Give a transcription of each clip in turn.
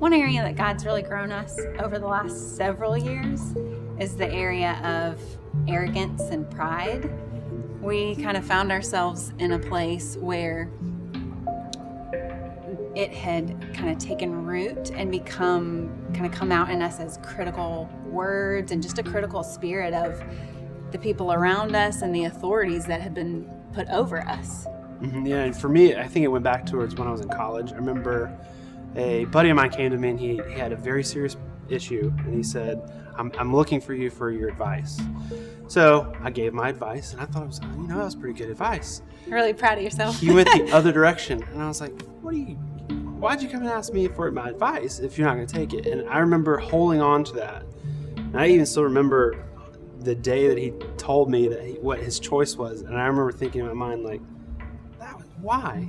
One area that God's really grown us over the last several years is the area of arrogance and pride. We kind of found ourselves in a place where it had kind of taken root and come out in us as critical words and just a critical spirit of the people around us and the authorities that had been put over us. Mm-hmm. Yeah, and for me, I think it went back towards when I was in college. I remember a buddy of mine came to me and he had a very serious issue, and he said, I'm looking for you for your advice. So I gave my advice, and I thought it was, that was pretty good advice. You're really proud of yourself. He went the other direction, and I was like, why'd you come and ask me for my advice if you're not going to take it? And I remember holding on to that. And I even still remember the day that he told me what his choice was. And I remember thinking in my mind, like, why,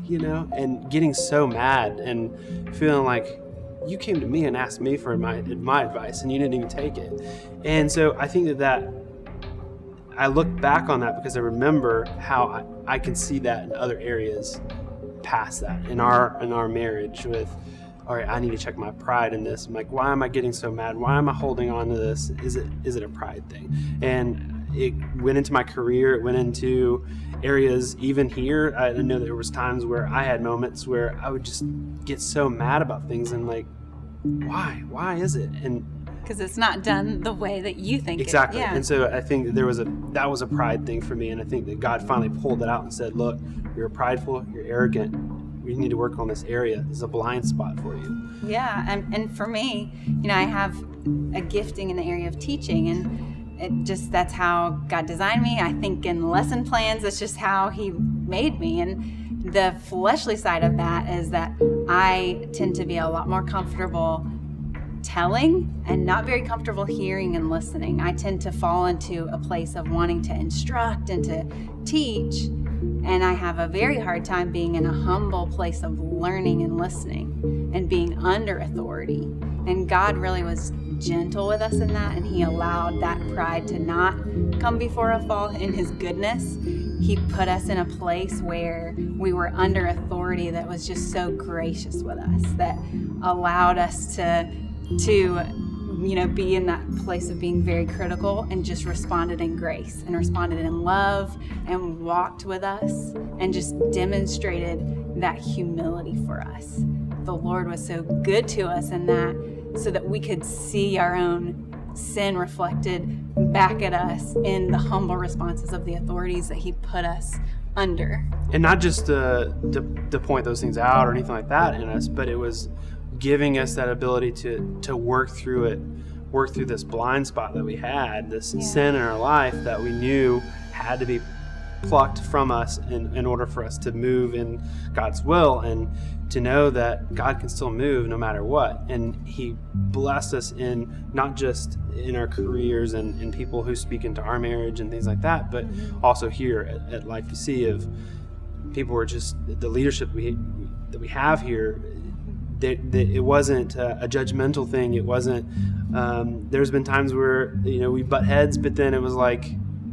and getting so mad and feeling like you came to me and asked me for my advice and you didn't even take it. And so I think that I look back on that because I remember how I can see that in other areas past that in our marriage with, all right, I need to check my pride in this. I'm like, why am I getting so mad? Why am I holding on to this? Is it a pride thing? And it went into my career. It went into areas even here. I know there was times where I had moments where I would just get so mad about things and like, why is it? And because it's not done the way that you think exactly. Yeah. And so I think that was a pride thing for me. And I think that God finally pulled it out and said, look, you're prideful, you're arrogant. We need to work on this area. This is a blind spot for you. Yeah. And for me, I have a gifting in the area of teaching, and that's how God designed me. I think in lesson plans, that's just how he made me. And the fleshly side of that is that I tend to be a lot more comfortable telling and not very comfortable hearing and listening. I tend to fall into a place of wanting to instruct and to teach, and I have a very hard time being in a humble place of learning and listening and being under authority. And God really was gentle with us in that, and he allowed that pride to not come before a fall. In his goodness, he put us in a place where we were under authority that was just so gracious with us, that allowed us to be in that place of being very critical and just responded in grace and responded in love and walked with us and just demonstrated that humility for us. The Lord was so good to us in that, so that we could see our own sin reflected back at us in the humble responses of the authorities that he put us under. And not just to point those things out or anything like that in us, but it was giving us that ability to work through this blind spot that we had, this sin in our life that we knew had to be plucked from us in order for us to move in God's will, and to know that God can still move no matter what. And he blessed us in not just in our careers and people who speak into our marriage and things like that, but also here at Life UC, of people who are just the leadership that we have here. It wasn't a judgmental thing. It wasn't. There's been times where we butt heads, but then it was like,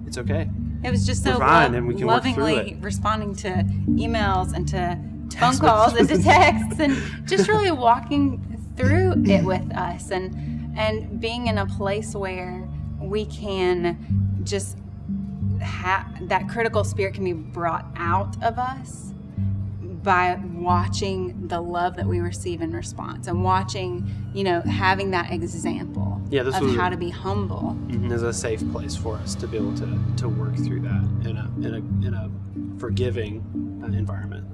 it's okay. It was just so and we can lovingly responding to emails and to phone calls and to texts, and just really walking through it with us, and being in a place where we can just have that critical spirit can be brought out of us by watching the love that we receive in response, and watching, having that example of how to be humble. Is a safe place for us to be able to work through that in a forgiving environment.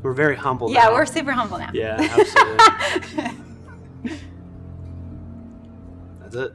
We're very humble now. Yeah, we're super humble now. Yeah, absolutely. That's it.